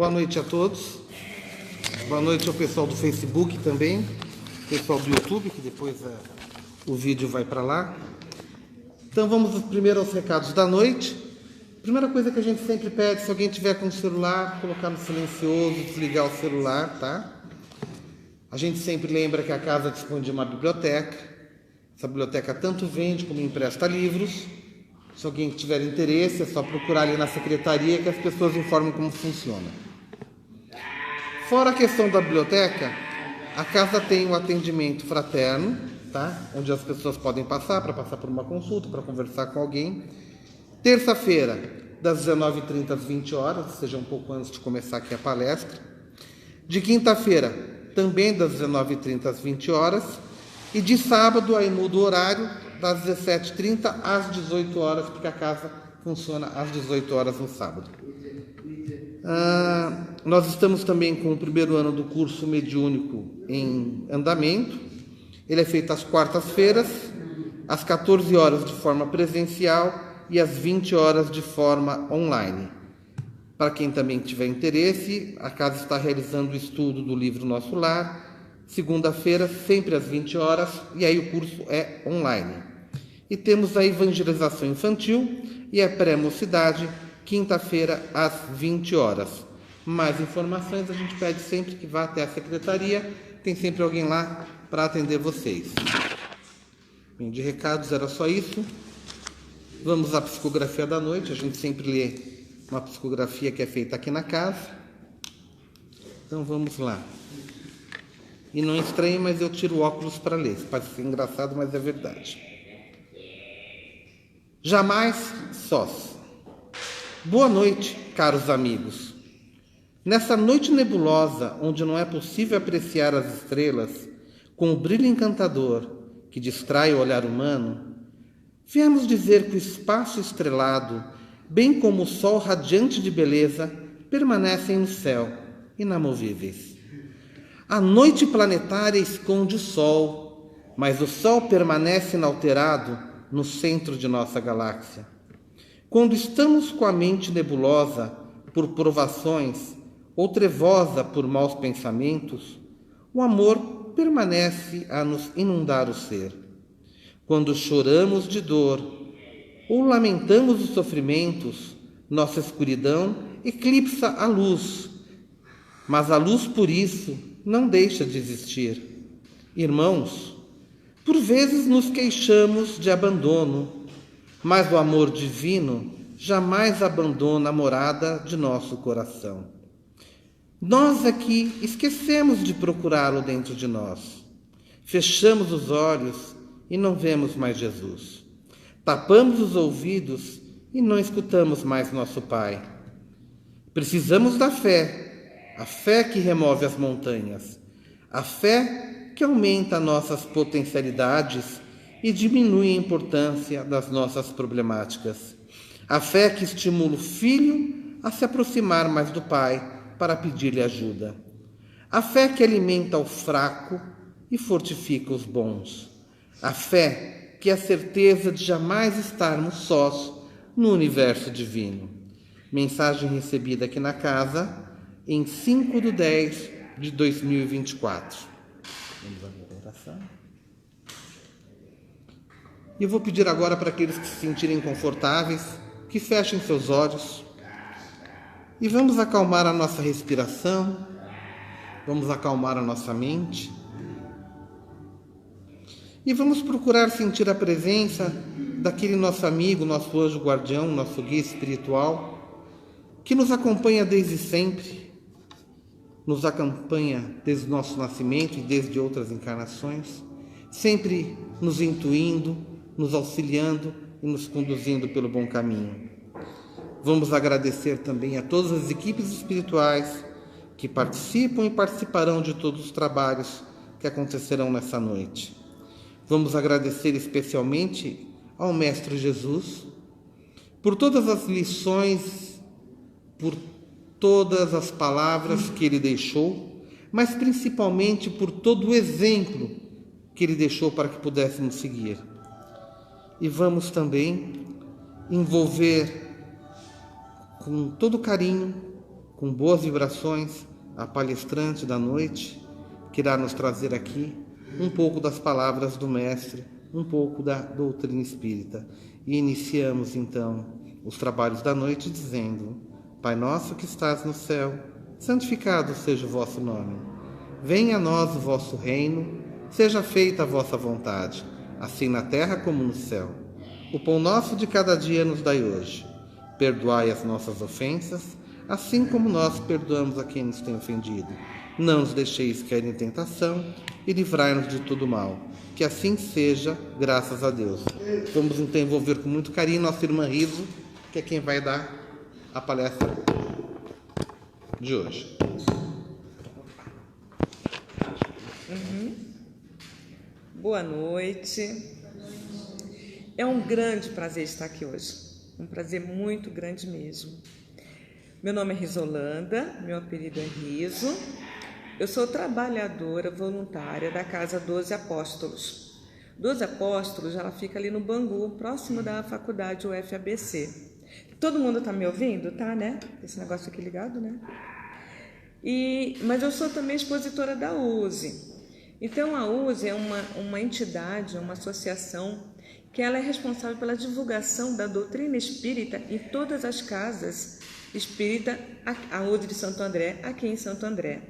Boa noite a todos. Boa noite ao pessoal do Facebook também, pessoal do YouTube, que depois o vídeo vai para lá. Então vamos primeiro aos recados da noite. Primeira coisa que a gente sempre pede, se alguém tiver com o celular, colocar no silencioso, desligar o celular, tá? A gente sempre lembra que a casa dispõe de uma biblioteca. Essa biblioteca tanto vende como empresta livros. Se alguém tiver interesse, é só procurar ali na secretaria que as pessoas informam como funciona. Fora a questão da biblioteca, a casa tem um atendimento fraterno, tá? Onde as pessoas podem passar para passar por uma consulta, para conversar com alguém. Terça-feira, das 19h30 às 20 horas, ou seja, um pouco antes de começar aqui a palestra. De quinta-feira, também das 19h30 às 20 horas. E de sábado, aí muda o horário, das 17h30 às 18 horas, porque a casa funciona às 18 horas no sábado. Nós estamos também com o primeiro ano do curso mediúnico em andamento. Ele é feito às quartas-feiras, às 14 horas de forma presencial e às 20 horas de forma online. Para quem também tiver interesse, a casa está realizando o estudo do livro Nosso Lar, segunda-feira, sempre às 20 horas, e aí o curso é online. E temos a evangelização infantil e a pré-mocidade, quinta-feira, às 20 horas. Mais informações a gente pede sempre que vá até a secretaria, tem sempre alguém lá para atender vocês. Bem, de recados era só isso. Vamos à psicografia da noite, a gente sempre lê uma psicografia que é feita aqui na casa. Então vamos lá. E não estranhe, mas eu tiro o óculos para ler. Pode ser engraçado, mas é verdade. Jamais sós. Boa noite, caros amigos. Nessa noite nebulosa, onde não é possível apreciar as estrelas, com o brilho encantador que distrai o olhar humano, viemos dizer que o espaço estrelado, bem como o sol radiante de beleza, permanecem no céu, inamovíveis. A noite planetária esconde o sol, mas o sol permanece inalterado no centro de nossa galáxia. Quando estamos com a mente nebulosa por provações ou trevosa por maus pensamentos, o amor permanece a nos inundar o ser. Quando choramos de dor ou lamentamos os sofrimentos, nossa escuridão eclipsa a luz, mas a luz por isso não deixa de existir. Irmãos, por vezes nos queixamos de abandono, mas o amor divino jamais abandona a morada de nosso coração. Nós aqui esquecemos de procurá-lo dentro de nós. Fechamos os olhos e não vemos mais Jesus. Tapamos os ouvidos e não escutamos mais nosso Pai. Precisamos da fé, a fé que remove as montanhas, a fé que aumenta nossas potencialidades e diminui a importância das nossas problemáticas, a fé que estimula o filho a se aproximar mais do Pai para pedir-lhe ajuda, a fé que alimenta o fraco e fortifica os bons, a fé que é a certeza de jamais estarmos sós no universo divino. Mensagem recebida aqui na casa em 5/10/2024. Vamos à oração. E eu vou pedir agora para aqueles que se sentirem confortáveis, que fechem seus olhos. E vamos acalmar a nossa respiração, vamos acalmar a nossa mente. E vamos procurar sentir a presença daquele nosso amigo, nosso anjo guardião, nosso guia espiritual, que nos acompanha desde sempre, nos acompanha desde o nosso nascimento e desde outras encarnações, sempre nos intuindo, nos auxiliando e nos conduzindo pelo bom caminho. Vamos agradecer também a todas as equipes espirituais que participam e participarão de todos os trabalhos que acontecerão nessa noite. Vamos agradecer especialmente ao Mestre Jesus por todas as lições, por todas as palavras que ele deixou, mas principalmente por todo o exemplo que ele deixou para que pudéssemos seguir. E vamos também envolver com todo carinho, com boas vibrações, a palestrante da noite, que irá nos trazer aqui um pouco das palavras do Mestre, um pouco da doutrina espírita. E iniciamos então os trabalhos da noite dizendo: Pai nosso que estás no céu, santificado seja o vosso nome. Venha a nós o vosso reino, seja feita a vossa vontade, assim na terra como no céu. O pão nosso de cada dia nos dai hoje. Perdoai as nossas ofensas, assim como nós perdoamos a quem nos tem ofendido. Não nos deixeis cair em tentação e livrai-nos de todo mal. Que assim seja, graças a Deus. Vamos então envolver com muito carinho nossa irmã Riso, que é quem vai dar a palestra de hoje. Boa noite. É um grande prazer estar aqui hoje. Um prazer muito grande mesmo. Meu nome é Risolanda, meu apelido é Riso. Eu sou trabalhadora voluntária da Casa 12 Apóstolos. 12 Apóstolos, ela fica ali no Bangu, próximo da faculdade UFABC. Todo mundo está me ouvindo? Tá, né? Esse negócio aqui ligado, né? Mas eu sou também expositora da USE. Então, a USE é uma entidade, uma associação que ela é responsável pela divulgação da doutrina espírita em todas as casas espírita, a USE de Santo André, aqui em Santo André.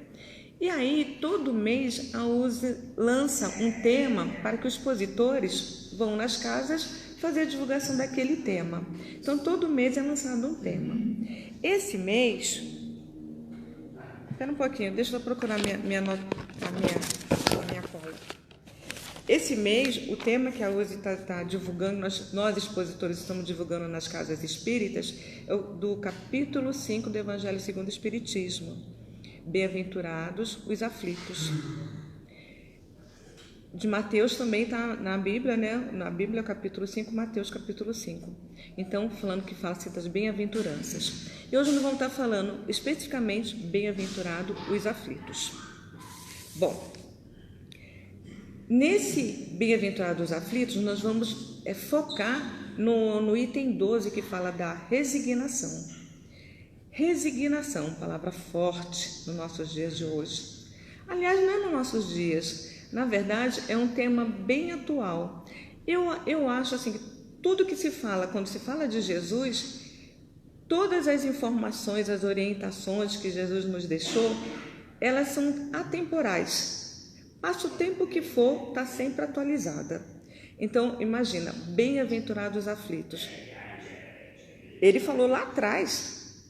E aí, todo mês, a USE lança um tema para que os expositores vão nas casas fazer a divulgação daquele tema. Então, todo mês é lançado um tema. Esse mês... Espera um pouquinho, deixa eu procurar minha cola. Esse mês, o tema que a USE está divulgando, nós expositores estamos divulgando nas casas espíritas, é do capítulo 5 do Evangelho segundo o Espiritismo. Bem-aventurados os aflitos. De Mateus também está na Bíblia, né? Na Bíblia, capítulo 5, Mateus, capítulo 5. Então, falando que fala-se das bem-aventuranças. E hoje nós vamos estar falando especificamente bem-aventurado os aflitos. Bom, nesse bem-aventurado os aflitos, nós vamos focar no item 12, que fala da resignação. Resignação, palavra forte nos nossos dias de hoje. Aliás, não é nos nossos dias. Na verdade, é um tema bem atual. Eu acho assim que tudo que se fala, quando se fala de Jesus, todas as informações, as orientações que Jesus nos deixou, elas são atemporais. Passa o tempo que for, está sempre atualizada. Então, imagina, bem-aventurados os aflitos. Ele falou lá atrás,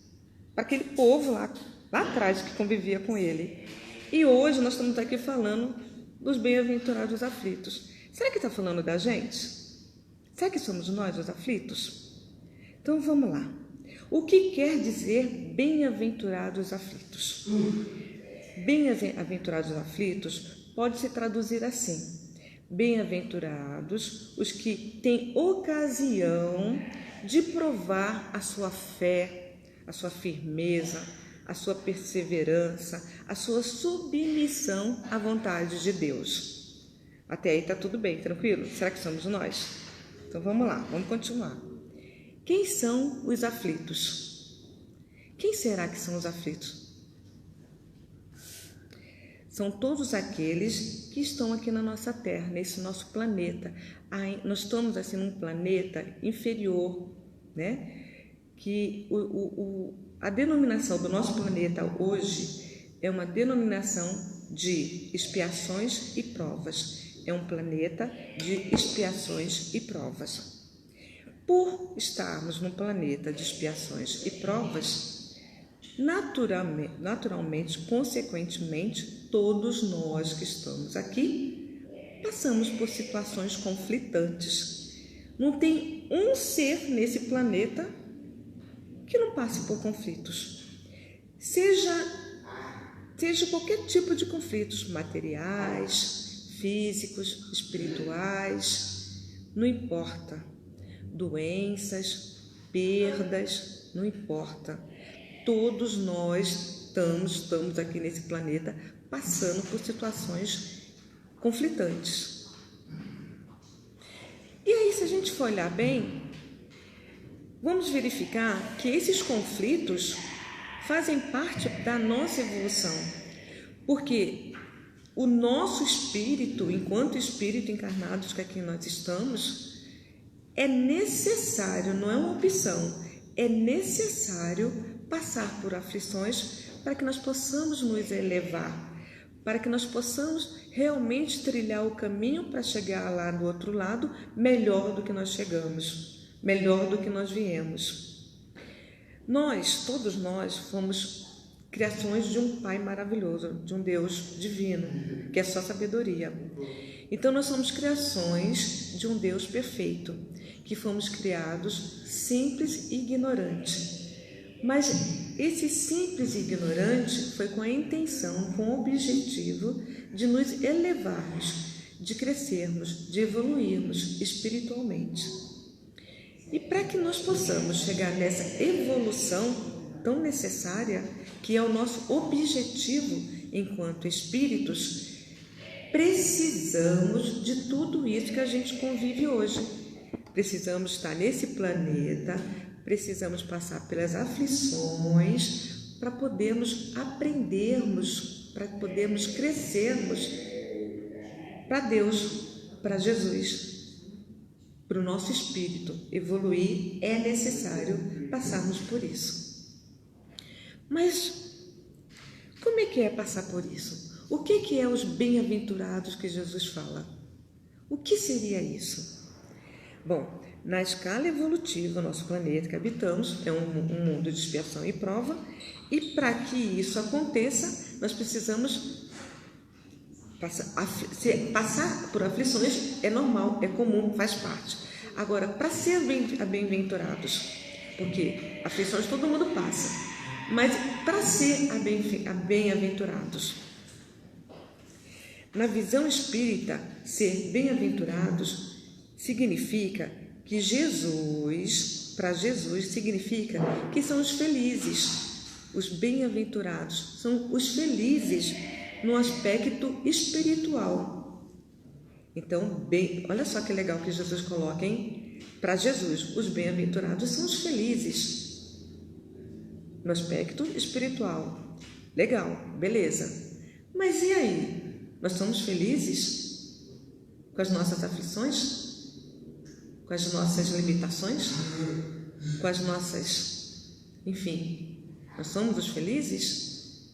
para aquele povo lá atrás que convivia com ele. E hoje nós estamos aqui falando dos bem-aventurados aflitos. Será que está falando da gente? Será que somos nós os aflitos? Então vamos lá. O que quer dizer bem-aventurados aflitos? Bem-aventurados aflitos pode se traduzir assim: bem-aventurados os que têm ocasião de provar a sua fé, a sua firmeza, a sua perseverança, a sua submissão à vontade de Deus. Até aí está tudo bem, tranquilo? Será que somos nós? Então vamos lá, vamos continuar. Quem são os aflitos? Quem será que são os aflitos? São todos aqueles que estão aqui na nossa Terra, nesse nosso planeta. Nós estamos assim num planeta inferior, né? Que a denominação do nosso planeta hoje é uma denominação de expiações e provas. É um planeta de expiações e provas. Por estarmos num planeta de expiações e provas, naturalmente, consequentemente, todos nós que estamos aqui passamos por situações conflitantes. Não tem um ser nesse planeta que não passe por conflitos, seja qualquer tipo de conflitos, materiais, físicos, espirituais, não importa, doenças, perdas, não importa, todos nós estamos aqui nesse planeta passando por situações conflitantes. E aí, se a gente for olhar bem, vamos verificar que esses conflitos fazem parte da nossa evolução, porque o nosso espírito, enquanto espírito encarnados que aqui nós estamos, é necessário, não é uma opção, é necessário passar por aflições para que nós possamos nos elevar, para que nós possamos realmente trilhar o caminho para chegar lá do outro lado melhor do que nós chegamos, melhor do que nós viemos. Todos nós, fomos criações de um Pai maravilhoso, de um Deus divino, que é só sabedoria. Então nós somos criações de um Deus perfeito, que fomos criados simples e ignorantes. Mas esse simples e ignorante foi com a intenção, com o objetivo de nos elevarmos, de crescermos, de evoluirmos espiritualmente. E para que nós possamos chegar nessa evolução tão necessária, que é o nosso objetivo enquanto espíritos, precisamos de tudo isso que a gente convive hoje. Precisamos estar nesse planeta, precisamos passar pelas aflições para podermos aprendermos, para podermos crescermos para Deus, para Jesus, para o nosso espírito evoluir. É necessário passarmos por isso. Mas como é que é passar por isso? O que é os bem-aventurados que Jesus fala? O que seria isso? Bom, na escala evolutiva, nosso planeta que habitamos é um mundo de expiação e prova, e para que isso aconteça, nós precisamos passar por aflições. É normal, é comum, faz parte. Agora, para ser bem-aventurados, porque aflições todo mundo passa, mas para ser bem-aventurados, na visão espírita, ser bem-aventurados significa que para Jesus significa que são os felizes, os bem-aventurados, são os felizes no aspecto espiritual. Então, olha só que legal que Jesus coloca, hein? Para Jesus, os bem-aventurados são os felizes no aspecto espiritual. Legal, beleza. Mas e aí? Nós somos felizes com as nossas aflições? Com as nossas limitações, com as nossas... Enfim, nós somos os felizes?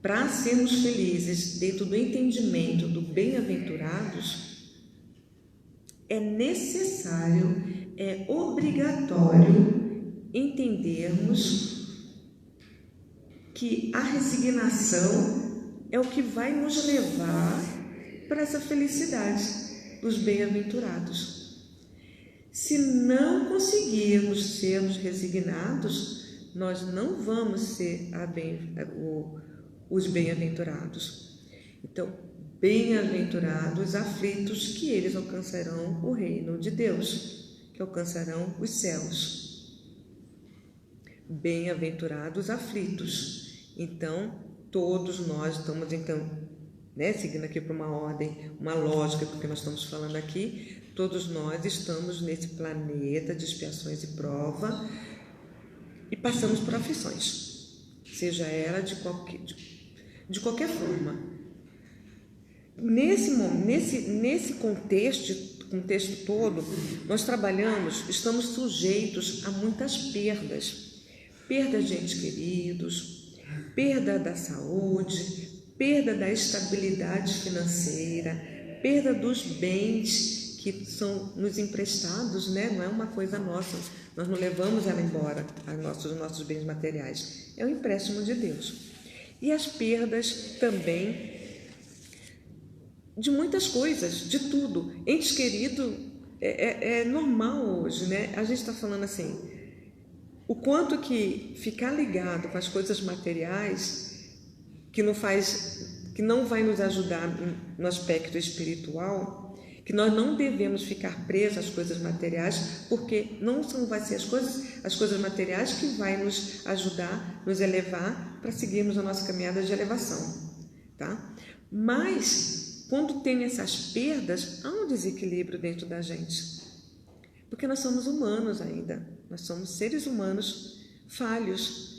Para sermos felizes dentro do entendimento do bem-aventurados, é necessário, é obrigatório entendermos que a resignação é o que vai nos levar para essa felicidade dos bem-aventurados. Se não conseguirmos sermos resignados, nós não vamos ser os bem-aventurados. Então, bem-aventurados aflitos, que eles alcançarão o reino de Deus, que alcançarão os céus. Bem-aventurados aflitos. Então, todos nós estamos seguindo aqui para uma ordem, uma lógica, porque nós estamos falando aqui, todos nós estamos nesse planeta de expiações e prova e passamos por aflições, seja ela de qualquer forma. Nesse contexto todo, nós estamos sujeitos a muitas perdas de entes queridos, perda da saúde, perda da estabilidade financeira, perda dos bens que são nos emprestados, né? Não é uma coisa nossa, nós não levamos ela embora, os nossos bens materiais, é um empréstimo de Deus. E as perdas também de muitas coisas, de tudo. Entes queridos é normal hoje, né? A gente está falando assim, o quanto que ficar ligado com as coisas materiais que não vai nos ajudar no aspecto espiritual, que nós não devemos ficar presos às coisas materiais, porque não vai ser as coisas materiais que vai nos ajudar, nos elevar para seguirmos a nossa caminhada de elevação, tá? Mas quando tem essas perdas, há um desequilíbrio dentro da gente, porque nós somos humanos ainda, nós somos seres humanos falhos.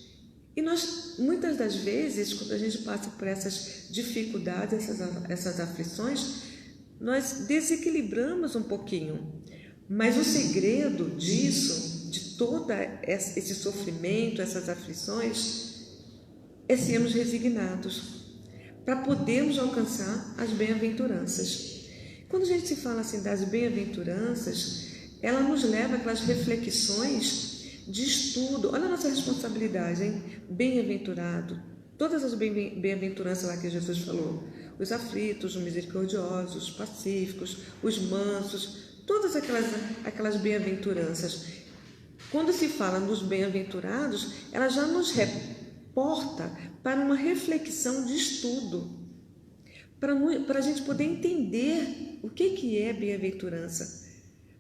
E nós, muitas das vezes, quando a gente passa por essas dificuldades, essas aflições, nós desequilibramos um pouquinho. Mas o segredo disso, de todo esse sofrimento, essas aflições, é sermos resignados, para podermos alcançar as bem-aventuranças. Quando a gente se fala assim das bem-aventuranças, ela nos leva àquelas reflexões de estudo. Olha a nossa responsabilidade, hein? Bem-aventurado, todas as bem-aventuranças lá que Jesus falou, os aflitos, os misericordiosos, os pacíficos, os mansos, todas aquelas bem-aventuranças. Quando se fala nos bem-aventurados, ela já nos reporta para uma reflexão de estudo, para a gente poder entender o que é bem-aventurança.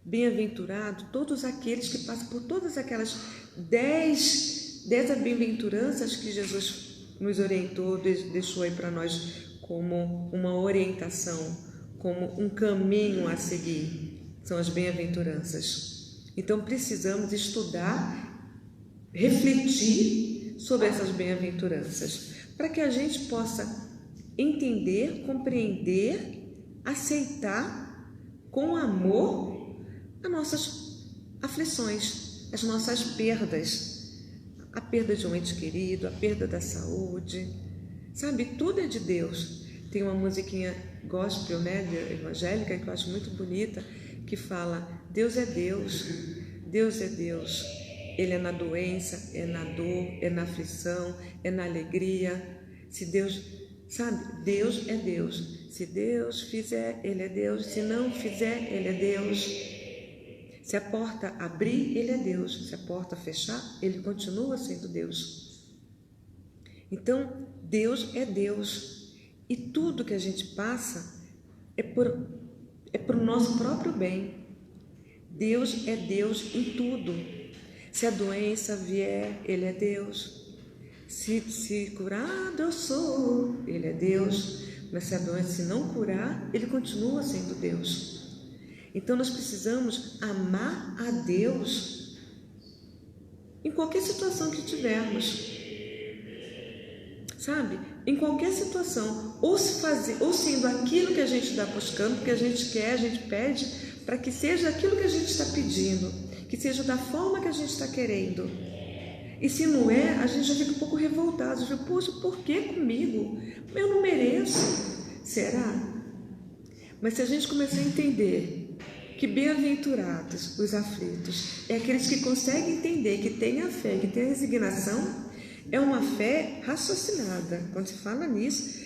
Bem-aventurado todos aqueles que passam por todas aquelas 10 bem-aventuranças que Jesus nos orientou, deixou aí para nós como uma orientação, como um caminho a seguir. São as bem-aventuranças. Então precisamos estudar, refletir sobre essas bem-aventuranças, para que a gente possa entender, compreender, aceitar com amor as nossas aflições, as nossas perdas, a perda de um ente querido, a perda da saúde, sabe? Tudo é de Deus. Tem uma musiquinha gospel, né, evangélica, que eu acho muito bonita, que fala: Deus é Deus, Deus é Deus. Ele é na doença, é na dor, é na aflição, é na alegria. Se Deus, sabe? Deus é Deus. Se Deus fizer, Ele é Deus. Se não fizer, Ele é Deus. Se a porta abrir, Ele é Deus. Se a porta fechar, Ele continua sendo Deus. Então, Deus é Deus. E tudo que a gente passa é por nosso próprio bem. Deus é Deus em tudo. Se a doença vier, Ele é Deus. Se curado eu sou, Ele é Deus. Mas se a doença não curar, Ele continua sendo Deus. Então nós precisamos amar a Deus em qualquer situação que tivermos, sabe? Em qualquer situação, ou sendo aquilo que a gente está buscando, que a gente quer, a gente pede, para que seja aquilo que a gente está pedindo, que seja da forma que a gente está querendo. E se não é, a gente já fica um pouco revoltado, já fica: poxa, por que comigo? Eu não mereço. Será? Mas se a gente começar a entender que bem-aventurados os aflitos é aqueles que conseguem entender, que têm a fé, que têm a resignação, é uma fé raciocinada. Quando se fala nisso,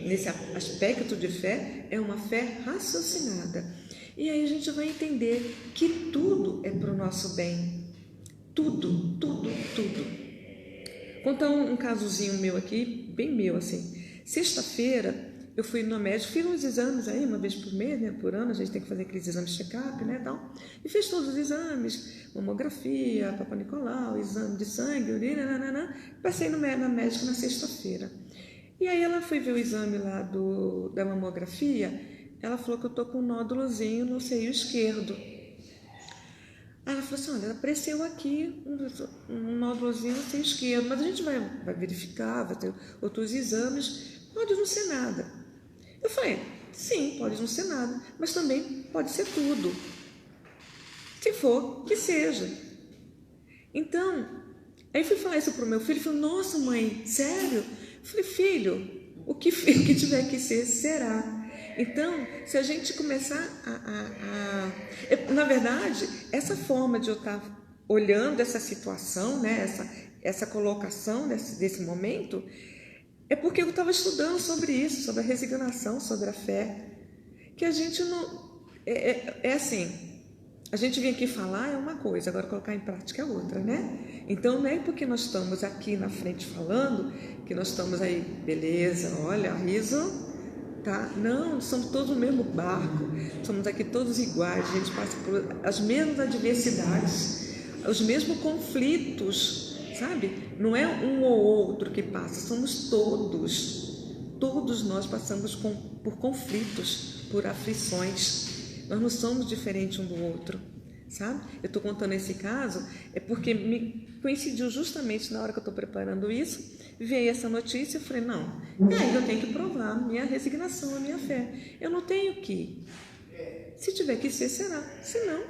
nesse aspecto de fé, é uma fé raciocinada. E aí a gente vai entender que tudo é para o nosso bem. Tudo, tudo, tudo. Contar um casozinho meu aqui, bem meu assim. Sexta-feira eu fui no médico, fiz uns exames aí, uma vez por mês, né, por ano, a gente tem que fazer aqueles exames check-up, né, tal. E fiz todos os exames, mamografia, Papa Nicolau, exame de sangue, urina, nananã. Passei na médica na sexta-feira. E aí ela foi ver o exame lá da mamografia, ela falou que eu tô com um nódulozinho no seio esquerdo. Aí ela falou assim: olha, apareceu aqui um nódulozinho no seio esquerdo, mas a gente vai verificar, vai ter outros exames, pode não ser nada. Eu falei: sim, pode não ser nada, mas também pode ser tudo. Se for, que seja. Então, aí fui falar isso para o meu filho, ele falou: nossa mãe, sério? Eu falei: filho, o que tiver que ser, será. Então, se a gente começar na verdade, essa forma de eu estar olhando essa situação, né, essa colocação desse momento, é porque eu estava estudando sobre isso, sobre a resignação, sobre a fé, que a gente não... É assim, a gente vem aqui falar é uma coisa, agora colocar em prática é outra, né? Então, não é porque nós estamos aqui na frente falando, que nós estamos aí, beleza, olha, riso... Tá? Não, somos todos no mesmo barco, somos aqui todos iguais, a gente passa por as mesmas adversidades, os mesmos conflitos, sabe? Não é um ou outro que passa, somos todos nós passamos por conflitos, por aflições, nós não somos diferentes um do outro, sabe? Eu estou contando esse caso é porque me coincidiu justamente na hora que eu estou preparando isso, veio essa notícia, eu falei, não, e aí eu tenho que provar a minha resignação, a minha fé. Eu não tenho que. Se tiver que ser, será. Se não.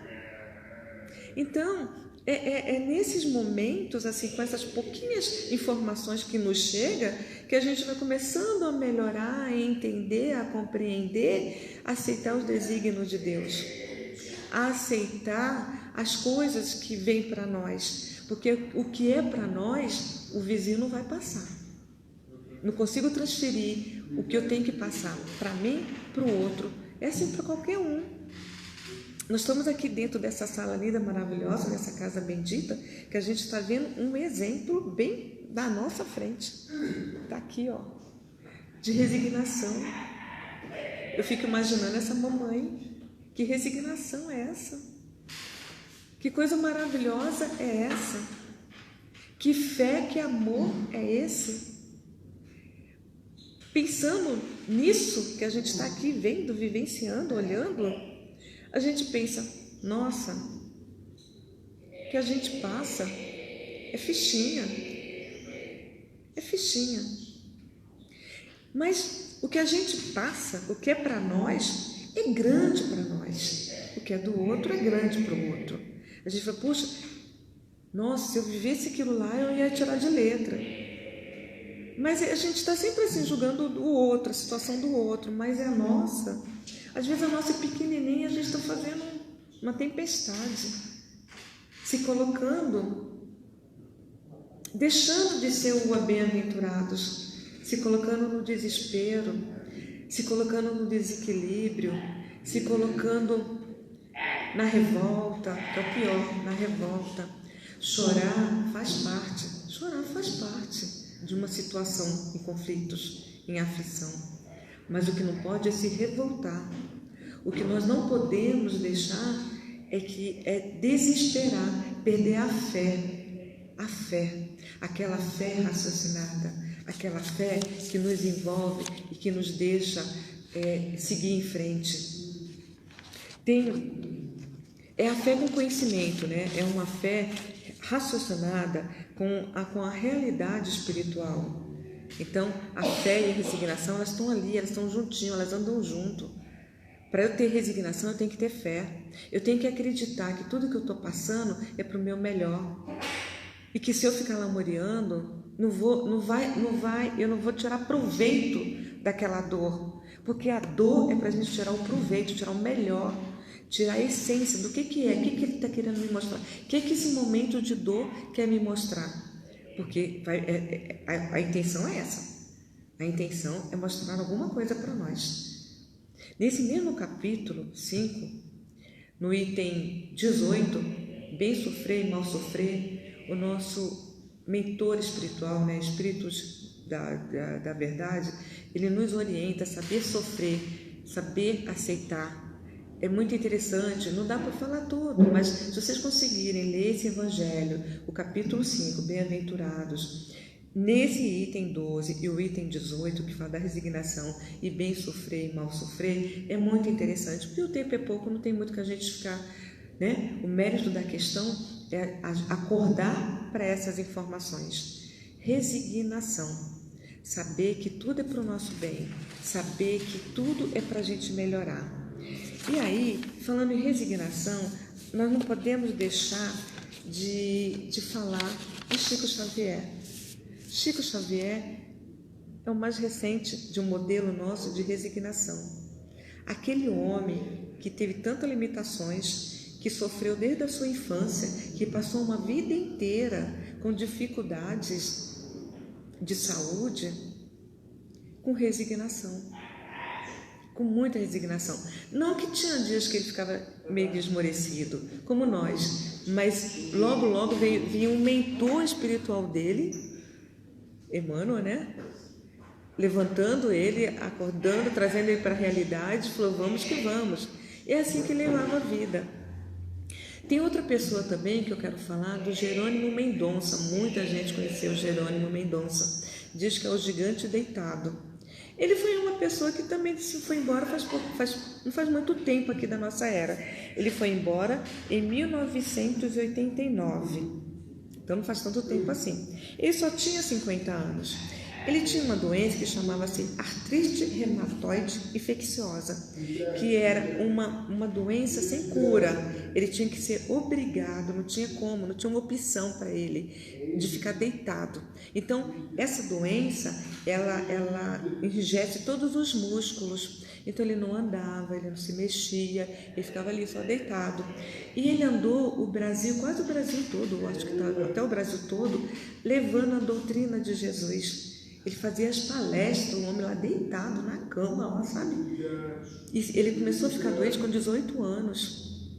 Então, é nesses momentos, assim, com essas pouquinhas informações que nos chegam, que a gente vai começando a melhorar, a entender, a compreender, a aceitar os desígnios de Deus, a aceitar as coisas que vêm para nós, porque o que é para nós, o vizinho não vai passar. Não consigo transferir o que eu tenho que passar para mim, para o outro. É assim para qualquer um. Nós estamos aqui dentro dessa sala linda, maravilhosa, dessa casa bendita, que a gente está vendo um exemplo bem da nossa frente. Está aqui, ó, de resignação. Eu fico imaginando essa mamãe. Que resignação é essa? Que coisa maravilhosa é essa? Que fé, que amor é esse? Pensando nisso que a gente está aqui vendo, vivenciando, olhando, a gente pensa, nossa, o que a gente passa é fichinha. É fichinha. Mas o que a gente passa, o que é para nós, é grande para nós. O que é do outro é grande para o outro. A gente fala, puxa, nossa, se eu vivesse aquilo lá, eu ia tirar de letra. Mas a gente está sempre assim, julgando o outro, a situação do outro, mas é a nossa. Às vezes a nossa é pequenininha, a gente está fazendo uma tempestade, se colocando, deixando de ser o bem-aventurados, se colocando no desespero, se colocando no desequilíbrio, se colocando na revolta, que é o pior, na revolta. Chorar faz parte de uma situação em conflitos, em aflição. Mas o que não pode é se revoltar. O que nós não podemos deixar é desesperar, perder a fé, aquela fé raciocinada, aquela fé que nos envolve e que nos deixa seguir em frente. É a fé com conhecimento, né? É uma fé raciocinada com a realidade espiritual. Então, a fé e a resignação, elas estão ali, elas estão juntinhas, elas andam junto. Para eu ter resignação, eu tenho que ter fé. Eu tenho que acreditar que tudo que eu estou passando é para o meu melhor. E que se eu ficar lamuriando, eu não vou tirar proveito daquela dor. Porque a dor é para a gente tirar o proveito, tirar o melhor, tirar a essência do que é, o que ele está querendo me mostrar, o que esse momento de dor quer me mostrar. Porque a intenção é essa. A intenção é mostrar alguma coisa para nós. Nesse mesmo capítulo 5, no item 18, bem sofrer e mal sofrer, o nosso mentor espiritual, né, Espíritos da Verdade, ele nos orienta a saber sofrer, saber aceitar. É muito interessante, não dá para falar tudo, mas se vocês conseguirem ler esse Evangelho, o capítulo 5, Bem-aventurados, nesse item 12 e o item 18, que fala da resignação e bem sofrer e mal sofrer, é muito interessante, porque o tempo é pouco, não tem muito que a gente ficar, né? O mérito da questão é acordar para essas informações. Resignação, saber que tudo é para o nosso bem, saber que tudo é para a gente melhorar. E aí, falando em resignação, nós não podemos deixar de falar de Chico Xavier. Chico Xavier é o mais recente de um modelo nosso de resignação. Aquele homem que teve tantas limitações, que sofreu desde a sua infância, que passou uma vida inteira com dificuldades de saúde, com resignação. Com muita resignação. Não que tinha dias que ele ficava meio esmorecido, como nós, mas logo vinha um mentor espiritual dele, Emmanuel, né? Levantando ele, acordando, trazendo ele para a realidade, falou, vamos que vamos. É assim que ele levava a vida. Tem outra pessoa também que eu quero falar, do Jerônimo Mendonça. Muita gente conheceu Jerônimo Mendonça. Diz que é o gigante deitado. Ele foi uma pessoa que também se foi embora não faz muito tempo aqui da nossa era. Ele foi embora em 1989. Então não faz tanto tempo assim. Ele só tinha 50 anos. Ele tinha uma doença que chamava-se artrite reumatoide infecciosa, que era uma doença sem cura. Ele tinha que ser obrigado, não tinha como, não tinha uma opção para ele de ficar deitado. Então, essa doença, ela enrijece todos os músculos. Então, ele não andava, ele não se mexia, ele ficava ali só deitado. E ele andou o Brasil, quase o Brasil todo, acho que até o Brasil todo, levando a doutrina de Jesus. Ele fazia as palestras, o homem lá deitado na cama, lá, sabe? E ele começou a ficar doente com 18 anos.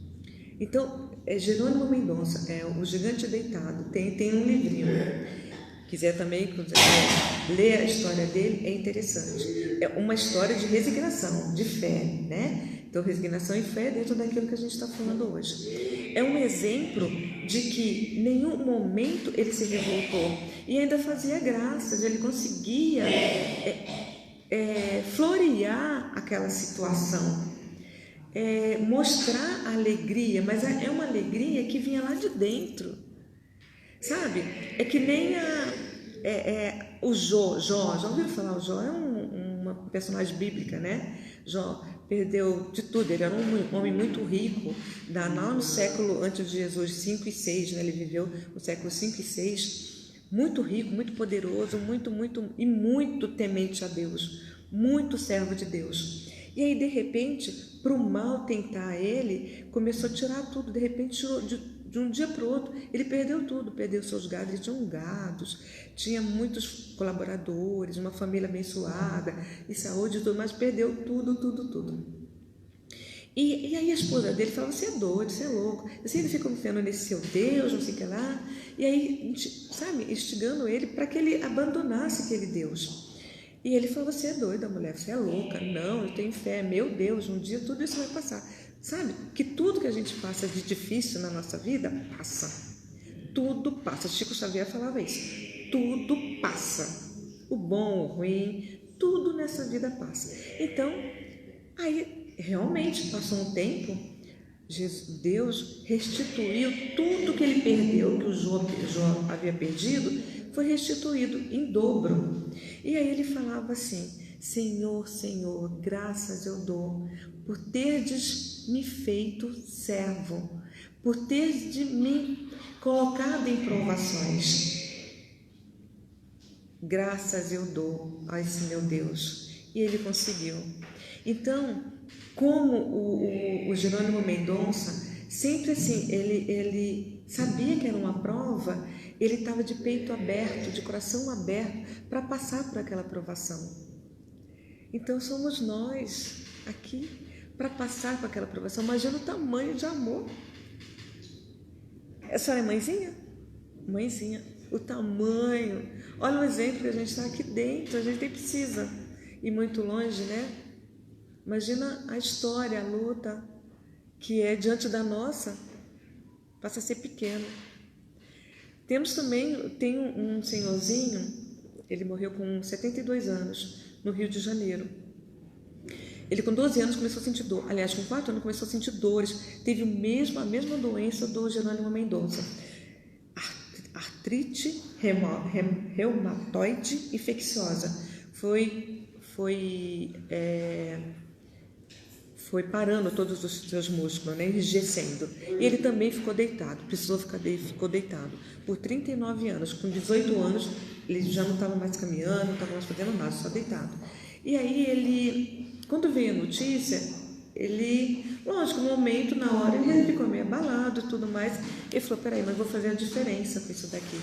Então, Jerônimo Mendonça, O Gigante Deitado, tem um livrinho. Quiser também ler a história dele, é interessante. É uma história de resignação, de fé, né? Então, resignação e fé dentro daquilo que a gente está falando hoje. É um exemplo de que em nenhum momento ele se revoltou e ainda fazia graças, ele conseguia florear aquela situação, mostrar a alegria, mas é uma alegria que vinha lá de dentro, sabe? É que nem o Jó. Já ouviram falar? O Jó é uma personagem bíblica, né? Jó perdeu de tudo, ele era um homem muito rico, lá no século antes de Jesus, 5 e 6, né? Ele viveu no século 5 e 6, muito rico, muito poderoso, muito temente a Deus, muito servo de Deus. E aí, de repente, para o mal tentar ele, começou a tirar tudo, de repente tirou de um dia para o outro, ele perdeu tudo, perdeu seus gados, ele tinha gados, tinha muitos colaboradores, uma família abençoada, e saúde e tudo, mas perdeu tudo. E aí a esposa dele falava, você é doido, você é louco, você ainda fica confiando nesse seu Deus, não sei o que lá, e aí, sabe, instigando ele para que ele abandonasse aquele Deus. E ele falou, você é doida, mulher, você é louca, não, eu tenho fé, meu Deus, um dia tudo isso vai passar. Sabe, que tudo que a gente passa de difícil na nossa vida, passa. Tudo passa. Chico Xavier falava isso. Tudo passa. O bom, o ruim, tudo nessa vida passa. Então, aí realmente passou um tempo, Deus restituiu tudo que ele perdeu, que o Jó havia perdido, foi restituído em dobro. E aí ele falava assim, Senhor, Senhor, graças eu dou, por terdes me feito servo, por terdes me colocado em provações. Graças eu dou a esse meu Deus. E ele conseguiu. Então, como o Jerônimo Mendonça, sempre assim, ele sabia que era uma prova, ele estava de peito aberto, de coração aberto, para passar por aquela provação. Então, somos nós aqui para passar por aquela provação. Imagina o tamanho de amor. A senhora é mãezinha? Mãezinha, o tamanho. Olha o exemplo que a gente está aqui dentro, a gente nem precisa ir muito longe, né? Imagina a história, a luta que é diante da nossa, passa a ser pequeno. Tem um senhorzinho, ele morreu com 72 anos, no Rio de Janeiro. Ele com 12 anos começou a sentir dor, aliás, com 4 anos começou a sentir dores, teve a mesma doença do Jerônimo Mendonça, artrite reumatoide infecciosa. Foi parando todos os seus músculos, né, enrijecendo. E ele também ficou deitado, ficou deitado por 39 anos. Com 18 anos, ele já não estava mais caminhando, não estava mais fazendo nada, só deitado. E aí quando veio a notícia, lógico, no momento, na hora, ele ficou meio abalado e tudo mais. Ele falou, peraí, mas vou fazer a diferença com isso daqui.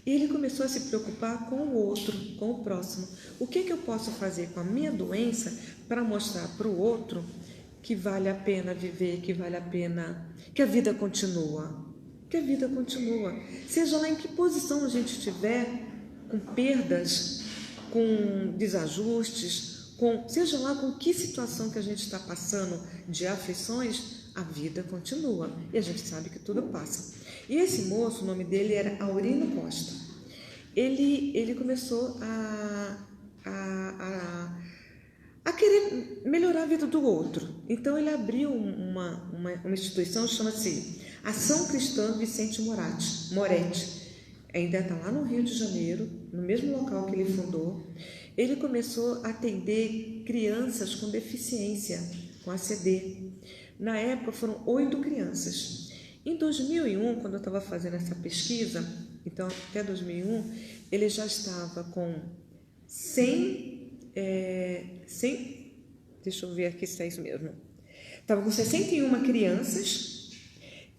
E ele começou a se preocupar com o outro, com o próximo. O que eu posso fazer com a minha doença para mostrar para o outro que vale a pena viver, que vale a pena, que a vida continua. Que a vida continua. Seja lá em que posição a gente estiver, com perdas, com desajustes, seja lá com que situação que a gente está passando de aflições, a vida continua. E a gente sabe que tudo passa. E esse moço, o nome dele era Aurino Costa. Ele começou a a querer melhorar a vida do outro. Então ele abriu uma instituição que chama-se Ação Cristã Vicente Moretti. Ainda está lá no Rio de Janeiro, no mesmo local que ele fundou. Ele começou a atender crianças com deficiência, com ACD. Na época foram 8 crianças. Em 2001, quando eu estava fazendo essa pesquisa, então até 2001, ele já estava com 100, deixa eu ver aqui se é isso mesmo. Estava com 61 crianças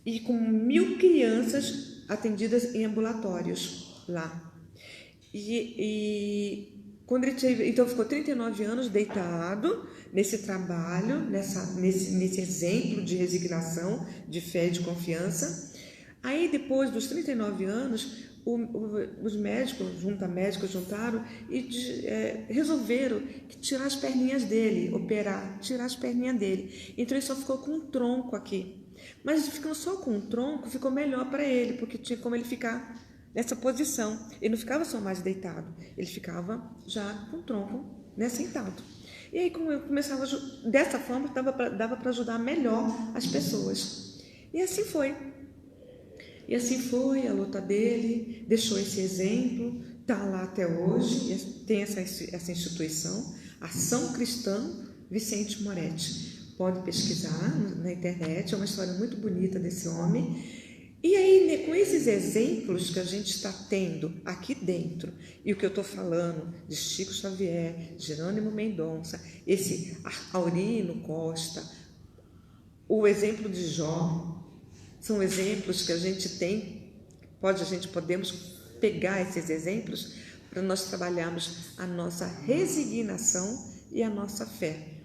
e com 1.000 crianças atendidas em ambulatórios lá. Quando ele teve, então ficou 39 anos deitado nesse trabalho, nesse exemplo de resignação, de fé e de confiança. Aí depois dos 39 anos, os médicos juntaram e resolveram tirar as perninhas dele, tirar as perninhas dele. Então ele só ficou com um tronco aqui. Mas ficando só com um tronco ficou melhor para ele, porque tinha como ele ficar nessa posição. Ele não ficava só mais deitado, ele ficava já com o tronco, sentado. E aí começava, dessa forma dava para ajudar melhor as pessoas. E assim foi. E assim foi a luta dele, deixou esse exemplo, está lá até hoje, tem essa instituição, Ação Cristã Vicente Moretti. Pode pesquisar na internet, é uma história muito bonita desse homem. E aí, com esses exemplos que a gente está tendo aqui dentro, e o que eu estou falando de Chico Xavier, Jerônimo Mendonça, esse Aurino Costa, o exemplo de Jó, são exemplos que a gente tem, podemos pegar esses exemplos para nós trabalharmos a nossa resignação e a nossa fé.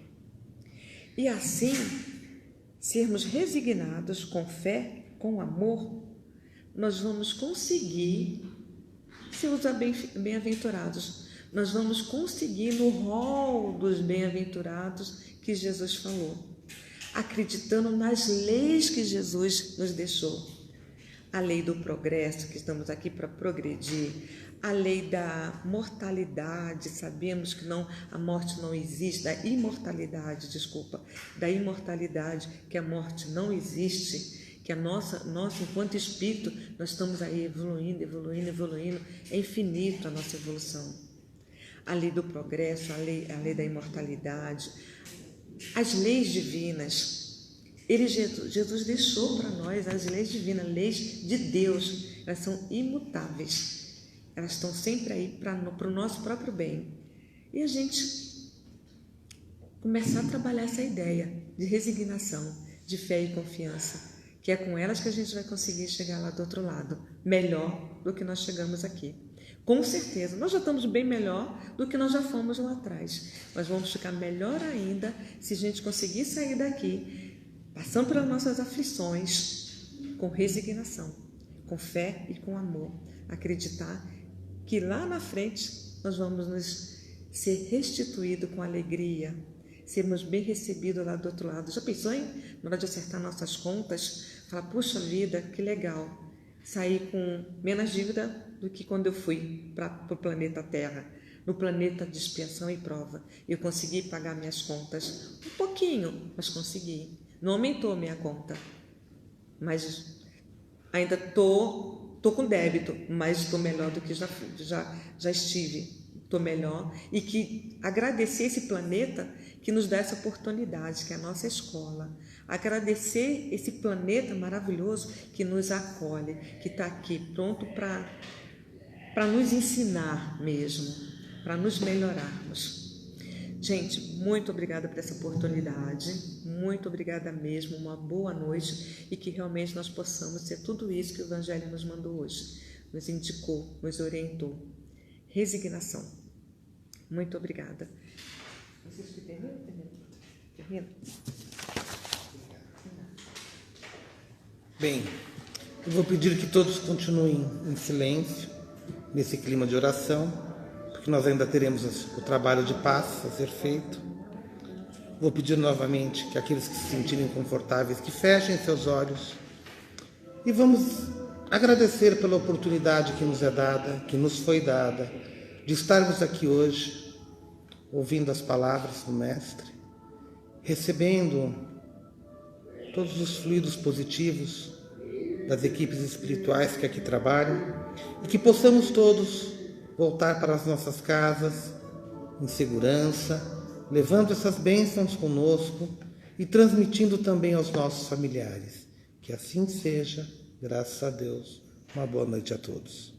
E assim, sermos resignados com fé, com amor, nós vamos conseguir ser os bem-aventurados. Nós vamos conseguir no rol dos bem-aventurados que Jesus falou, acreditando nas leis que Jesus nos deixou. A lei do progresso, que estamos aqui para progredir, a lei da mortalidade, sabemos que a morte não existe, da imortalidade, que a morte não existe, que nós, enquanto espírito, nós estamos aí evoluindo, é infinito a nossa evolução. A lei do progresso, a lei da imortalidade, as leis divinas. Jesus deixou para nós as leis divinas, leis de Deus, elas são imutáveis, elas estão sempre aí para o nosso próprio bem. E a gente começar a trabalhar essa ideia de resignação, de fé e confiança, que é com elas que a gente vai conseguir chegar lá do outro lado, melhor do que nós chegamos aqui. Com certeza, nós já estamos bem melhor do que nós já fomos lá atrás, mas vamos ficar melhor ainda se a gente conseguir sair daqui, passando pelas nossas aflições, com resignação, com fé e com amor, acreditar que lá na frente nós vamos ser restituídos com alegria, sermos bem recebidos lá do outro lado. Já pensou na hora de acertar nossas contas, falar, puxa vida, que legal, sair com menos dívida do que quando eu fui para o planeta Terra, no planeta de expiação e prova. Eu consegui pagar minhas contas, um pouquinho, mas consegui. Não aumentou minha conta, mas ainda estou com débito, mas estou melhor do que já estive. Estou melhor, e que agradecer esse planeta que nos dá essa oportunidade, que é a nossa escola, agradecer esse planeta maravilhoso que nos acolhe, que está aqui pronto para nos ensinar mesmo, para nos melhorarmos. Gente, muito obrigada por essa oportunidade, muito obrigada mesmo, uma boa noite, e que realmente nós possamos ser tudo isso que o Evangelho nos mandou hoje, nos indicou, nos orientou. Resignação. Muito obrigada. Vocês que terminam? Bem, eu vou pedir que todos continuem em silêncio, nesse clima de oração, porque nós ainda teremos o trabalho de paz a ser feito. Vou pedir novamente que aqueles que se sentirem confortáveis, que fechem seus olhos, e vamos agradecer pela oportunidade que nos é dada, que nos foi dada, de estarmos aqui hoje, ouvindo as palavras do Mestre, recebendo todos os fluidos positivos das equipes espirituais que aqui trabalham, e que possamos todos voltar para as nossas casas em segurança, levando essas bênçãos conosco e transmitindo também aos nossos familiares. Que assim seja, graças a Deus. Uma boa noite a todos.